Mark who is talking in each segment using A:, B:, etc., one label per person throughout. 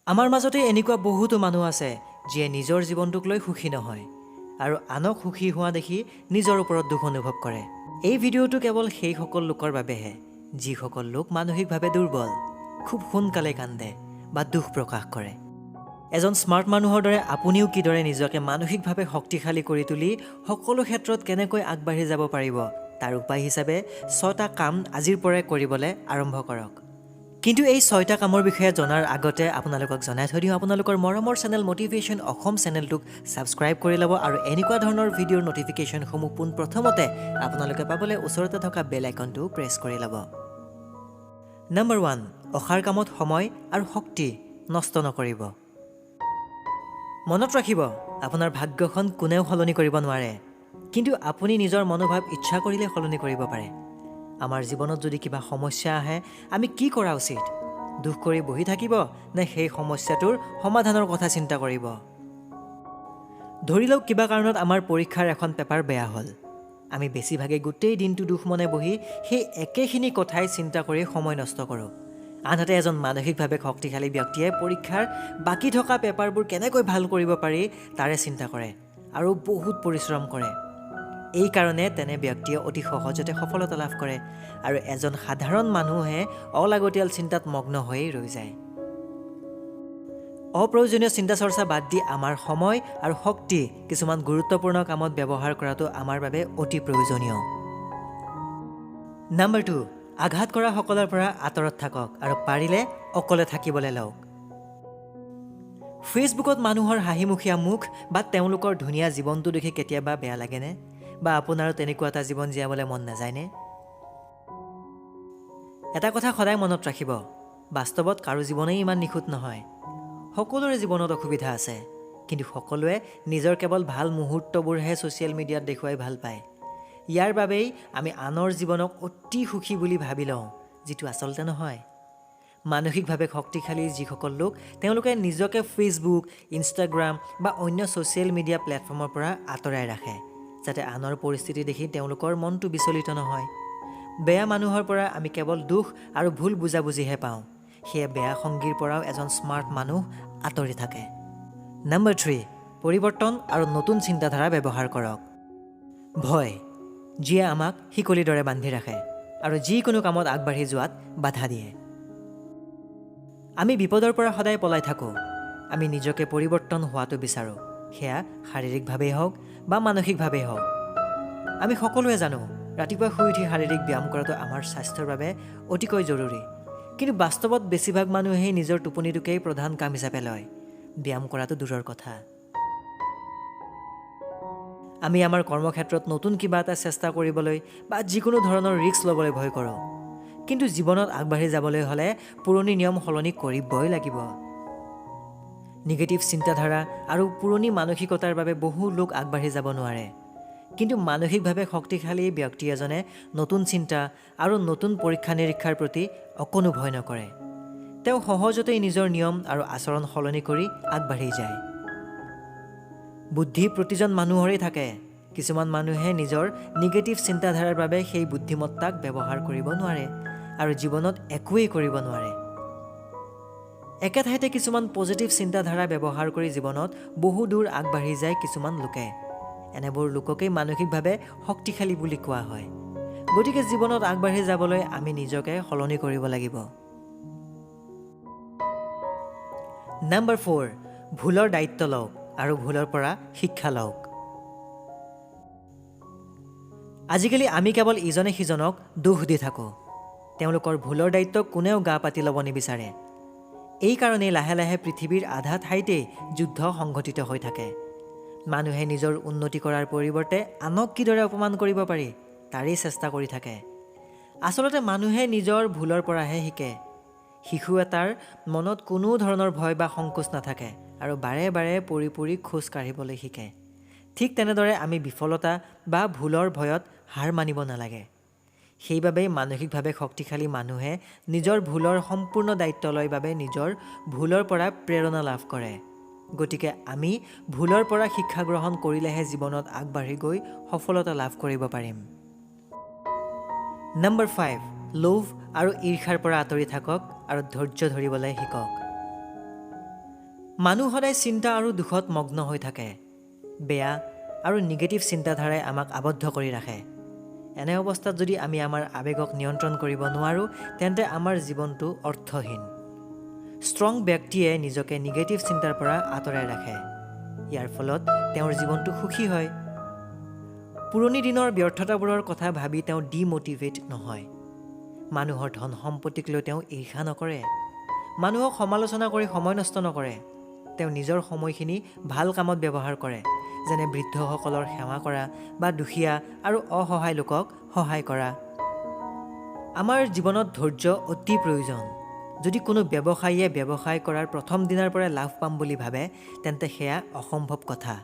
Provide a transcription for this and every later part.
A: আমাৰ মাজতে এনেকুৱা বহুতো মানুহ আছে যিয়ে নিজৰ জীৱনটোক লৈ সুখী নহয় আৰু আনক সুখী হোৱা দেখি নিজৰ ওপৰত দুখ অনুভৱ কৰে। এই ভিডিঅ'টো কেৱল সেইসকল লোকৰ বাবেহে যিসকল লোক মানসিকভাৱে দুৰ্বল, খুব সোনকালে কান্দে বা দুখ প্ৰকাশ কৰে। এজন স্মাৰ্ট মানুহৰ দৰে আপুনিও কিদৰে নিজকে মানসিকভাৱে শক্তিশালী কৰি তুলি সকলো ক্ষেত্ৰত কেনেকৈ আগবাঢ়ি যাব পাৰিব তাৰ উপায় হিচাপে 6টা কাম আজিৰ পৰাই কৰিবলৈ আৰম্ভ কৰক। কিন্তু এই 6টা কামৰ বিষয়ে জনাৰ আগতে আপোনালোকক জনাই থৈ দিওঁ আপোনালোকৰ মৰমৰ চেনেল মটিভেশ্যন অসম চেনেলটোক ছাবস্ক্ৰাইব কৰি ল'ব আৰু এনেকুৱা ধৰণৰ ভিডিঅ'ৰ নটিফিকেশ্যনসমূহ পোনপ্ৰথমতে আপোনালোকে পাবলৈ ওচৰতে থকা বেল আইকনটো প্ৰেছ কৰি ল'ব। নম্বৰ 1, অসাৰ কামত সময় আৰু শক্তি নষ্ট নকৰিব। মনত ৰাখিব, আপোনাৰ ভাগ্যখন কোনেও সলনি কৰিব নোৱাৰে, কিন্তু আপুনি নিজৰ মনোভাৱ ইচ্ছা কৰিলে সলনি কৰিব পাৰে। আমাৰ জীৱনত যদি কিবা সমস্যা আহে আমি কি কৰা উচিত? দুখ কৰি বহি থাকিব নে সেই সমস্যাটোৰ সমাধানৰ কথা চিন্তা কৰিব? ধৰি লওক কিবা কাৰণত আমাৰ পৰীক্ষাৰ এখন পেপাৰ বেয়া হ'ল। আমি বেছিভাগে গোটেই দিনটো দুখ মনে বহি সেই একেখিনি কথাই চিন্তা কৰি সময় নষ্ট কৰোঁ। আনহাতে এজন মানসিকভাৱে শক্তিশালী ব্যক্তিয়ে পৰীক্ষাৰ বাকী থকা পেপাৰবোৰ কেনেকৈ ভাল কৰিব পাৰি তাৰে চিন্তা কৰে আৰু বহুত পৰিশ্ৰম কৰে। এই কাৰণে তেনে ব্যক্তিয়ে অতি সহজতে সফলতা লাভ কৰে আৰু এজন সাধাৰণ মানুহে অলাগতিয়াল চিন্তাত মগ্ন হৈয়ে ৰৈ যায়। অপ্ৰয়োজনীয় চিন্তা চৰ্চা বাদ দি আমাৰ সময় আৰু শক্তি কিছুমান গুৰুত্বপূৰ্ণ কামত ব্যৱহাৰ কৰাটো আমাৰ বাবে অতি প্ৰয়োজনীয়। নম্বৰ 2, আঘাত কৰা সকলৰ পৰা আঁতৰত থাকক আৰু পাৰিলে অকলে থাকিবলৈ লওক। ফেচবুকত মানুহৰ হাঁহিমুখীয়া মুখ বা তেওঁলোকৰ ধুনীয়া জীৱনটো দেখি কেতিয়াবা বেয়া লাগেনে? বা আপোনাৰো তেনেকুৱা এটা জীৱন জীয়াবলৈ মন নাযায়নে? এটা কথা সদায় মনত ৰাখিব, বাস্তৱত কাৰো জীৱনেই ইমান নিখুঁত নহয়। সকলোৰে জীৱনত অসুবিধা আছে, কিন্তু সকলোৱে নিজৰ কেৱল ভাল মুহূৰ্তবোৰহে ছ'চিয়েল মিডিয়াত দেখুৱাই ভাল পায়। ইয়াৰ বাবেই আমি আনৰ জীৱনক অতি সুখী বুলি ভাবি লওঁ, যিটো আচলতে নহয়। মানসিকভাৱে শক্তিশালী যিসকল লোক তেওঁলোকে নিজকে ফেচবুক, ইনষ্টাগ্ৰাম বা অন্য ছ'চিয়েল মিডিয়া প্লেটফৰ্মৰ পৰা আঁতৰাই ৰাখে, যাতে আনৰ পৰিস্থিতি দেখি তেওঁলোকৰ মনটো বিচলিত নহয়। বেয়া মানুহৰ পৰা আমি কেৱল দুখ আৰু ভুল বুজাবুজিহে পাওঁ, সেয়ে বেয়া সংগীৰ পৰাও এজন স্মাৰ্ট মানুহ আঁতৰি থাকে। নম্বৰ 3, পৰিৱৰ্তন আৰু নতুন চিন্তাধাৰা ব্যৱহাৰ কৰক। ভয়, যিয়ে আমাক শিকলিৰ দৰে বান্ধি ৰাখে আৰু যিকোনো কামত আগবাঢ়ি যোৱাত বাধা দিয়ে। আমি বিপদৰ পৰা সদায় পলাই থাকোঁ। আমি নিজকে পৰিৱৰ্তন হোৱাটো বিচাৰোঁ, সেয়া শাৰীৰিকভাৱেই হওক বা মানসিকভাৱেই হওক। আমি সকলোৱে জানো ৰাতিপুৱা শুই উঠি শাৰীৰিক ব্যায়াম কৰাটো আমাৰ স্বাস্থ্যৰ বাবে অতিকৈ জৰুৰী, কিন্তু বাস্তৱত বেছিভাগ মানুহেই নিজৰ টোপনিটোকেই প্ৰধান কাম হিচাপে লয়, ব্যায়াম কৰাটো দূৰৰ কথা। আমি আমাৰ কৰ্মক্ষেত্ৰত নতুন কিবা এটা চেষ্টা কৰিবলৈ বা যিকোনো ধৰণৰ ৰিস্ক ল'বলৈ ভয় কৰোঁ, কিন্তু জীৱনত আগবাঢ়ি যাবলৈ হ'লে পুৰণি নিয়ম সলনি কৰিবই লাগিব। নিগেটিভ চিন্তাধাৰা আৰু পুৰণি মানসিকতাৰ বাবে বহু লোক আগবাঢ়ি যাব নোৱাৰে, কিন্তু মানসিকভাৱে শক্তিশালী ব্যক্তি এজনে নতুন চিন্তা আৰু নতুন পৰীক্ষা নিৰীক্ষাৰ প্ৰতি অকণো ভয় নকৰে। তেওঁ সহজতেই নিজৰ নিয়ম আৰু আচৰণ সলনি কৰি আগবাঢ়ি যায়। বুদ্ধি প্ৰতিজন মানুহৰেই থাকে, কিছুমান মানুহে নিজৰ নিগেটিভ চিন্তাধাৰাৰ বাবে সেই বুদ্ধিমত্তাক ব্যৱহাৰ কৰিব নোৱাৰে আৰু জীৱনত একোৱেই কৰিব নোৱাৰে। একে ঠাইতে কিছুমান পজিটিভ চিন্তাধাৰা ব্যৱহাৰ কৰি জীৱনত বহু দূৰ আগবাঢ়ি যায় কিছুমান লোকে। এনেবোৰ লোককেই মানসিকভাৱে শক্তিশালী বুলি কোৱা হয়। গতিকে জীৱনত আগবাঢ়ি যাবলৈ আমি নিজকে সলনি কৰিব লাগিব। নম্বৰ 4, ভুলৰ দায়িত্ব লওক আৰু ভুলৰ পৰা শিক্ষা লওক। আজিকালি আমি কেৱল ইজনে সিজনক দোষ দি থাকোঁ। তেওঁলোকৰ ভুলৰ দায়িত্ব কোনেও গা পাতি ল'ব নিবিচাৰে। এই কাৰণেই লাহে লাহে পৃথিৱীৰ আধা ঠাইতেই যুদ্ধ সংঘটিত হৈ থাকে। মানুহে নিজৰ উন্নতি কৰাৰ পৰিৱৰ্তে আনক কিদৰে অপমান কৰিব পাৰি তাৰেই চেষ্টা কৰি থাকে। আচলতে মানুহে নিজৰ ভুলৰ পৰাহে শিকে। শিশু এটাৰ মনত কোনো ধৰণৰ ভয় বা সংকোচ নাথাকে আৰু বাৰে বাৰে পৰি পৰি খোজ কাঢ়িবলৈ শিকে। ঠিক তেনেদৰে আমি বিফলতা বা ভুলৰ ভয়ত হাৰ মানিব নালাগে। সেইবাবেই মানসিকভাৱে শক্তিশালী মানুহে নিজৰ ভুলৰ সম্পূৰ্ণ দায়িত্ব লয় বাবে নিজৰ ভুলৰ পৰা প্ৰেৰণা লাভ কৰে। গতিকে আমি ভুলৰ পৰা শিক্ষা গ্ৰহণ কৰিলেহে জীৱনত আগবাঢ়ি গৈ সফলতা লাভ কৰিব পাৰিম। নম্বৰ 5, লোভ আৰু ঈৰ্ষাৰ পৰা আঁতৰি থাকক আৰু ধৈৰ্য ধৰিবলৈ শিকক। মানুহ সদায় চিন্তা আৰু দুখত মগ্ন হৈ থাকে। বেয়া আৰু নিগেটিভ চিন্তাধাৰাই আমাক আবদ্ধ কৰি ৰাখে। এনে অৱস্থাত যদি আমি আমাৰ আৱেগক নিয়ন্ত্ৰণ কৰিব নোৱাৰোঁ, তেন্তে আমাৰ জীৱনটো অৰ্থহীন। ষ্ট্ৰং ব্যক্তিয়ে নিজকে নিগেটিভ চিন্তাৰ পৰা আঁতৰাই ৰাখে। ইয়াৰ ফলত তেওঁৰ জীৱনটো সুখী হয়। পুৰণি দিনৰ ব্যৰ্থতাবোৰৰ কথা ভাবি তেওঁ ডিমোটিভেট নহয়। মানুহৰ ধন সম্পত্তিক লৈ তেওঁ ঈৰ্ষা নকৰে। মানুহক সমালোচনা কৰি সময় নষ্ট নকৰে। তেওঁ নিজৰ সময়খিনি ভাল কামত ব্যৱহাৰ কৰে, যেনে বৃদ্ধসকলৰ সেৱা কৰা বা দুখীয়া আৰু অসহায় লোকক সহায় কৰা। আমাৰ জীৱনত ধৈৰ্য অতি প্ৰয়োজন। যদি কোনো ব্যৱসায়ীয়ে ব্যৱসায় কৰাৰ প্ৰথম দিনাৰ পৰাই লাভ পাম বুলি ভাবে, তেন্তে সেয়া অসম্ভৱ কথা।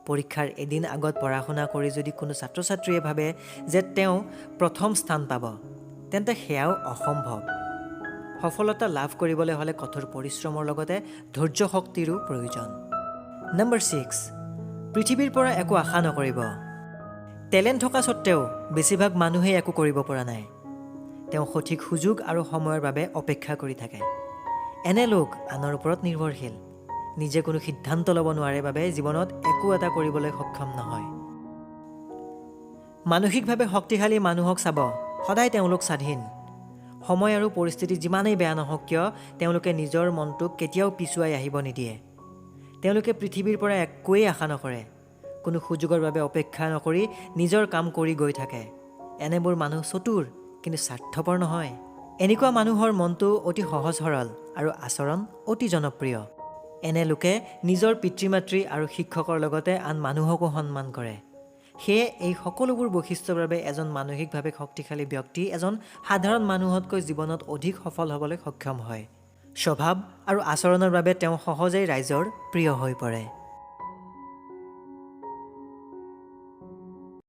A: পৰীক্ষাৰ এদিন আগত পঢ়া শুনা কৰি যদি কোনো ছাত্ৰ ছাত্ৰীয়ে ভাবে যে তেওঁ প্ৰথম স্থান পাব, তেন্তে সেয়াও অসম্ভৱ। সফলতা লাভ কৰিবলৈ হ'লে কঠোৰ পৰিশ্ৰমৰ লগতে ধৈৰ্য শক্তিৰো প্ৰয়োজন। নম্বৰ 6, পৃথিৱীৰ পৰা একো আশা নকৰিব। টেলেণ্ট থকা স্বত্বেও বেছিভাগ মানুহেই একো কৰিব পৰা নাই। তেওঁ সঠিক সুযোগ আৰু সময়ৰ বাবে অপেক্ষা কৰি থাকে। এনে লোক আনৰ ওপৰত নিৰ্ভৰশীল। নিজে কোনো সিদ্ধান্ত ল'ব নোৱাৰে বাবে জীৱনত একো এটা কৰিবলৈ সক্ষম নহয়। মানসিকভাৱে শক্তিশালী মানুহক চাব, সদায় তেওঁলোক স্বাধীন। সময় আৰু পৰিস্থিতি যিমানেই বেয়া নহওক কিয়, তেওঁলোকে নিজৰ মনটোক কেতিয়াও পিছুৱাই আহিব নিদিয়ে। তেওঁলোকে পৃথিৱীৰ পৰা একোৱেই আশা নকৰে। কোনো সুযোগৰ বাবে অপেক্ষা নকৰি নিজৰ কাম কৰি গৈ থাকে। এনেবোৰ মানুহ চতুৰ, কিন্তু স্বাৰ্থপৰ নহয়। এনেকুৱা মানুহৰ মনটো অতি সহজ সৰল আৰু আচৰণ অতি জনপ্ৰিয়। এনে লোকে নিজৰ পিতৃ মাতৃ আৰু শিক্ষকৰ লগতে আন মানুহকো সন্মান কৰে। সেয়ে এই সকলোবোৰ বৈশিষ্ট্যৰ বাবে এজন মানসিকভাৱে শক্তিশালী ব্যক্তি এজন সাধাৰণ মানুহতকৈ জীৱনত অধিক সফল হ'বলৈ সক্ষম হয়। স্বভাৱ আৰু আচৰণৰ বাবে তেওঁ সহজেই ৰাইজৰ প্ৰিয় হৈ পৰে।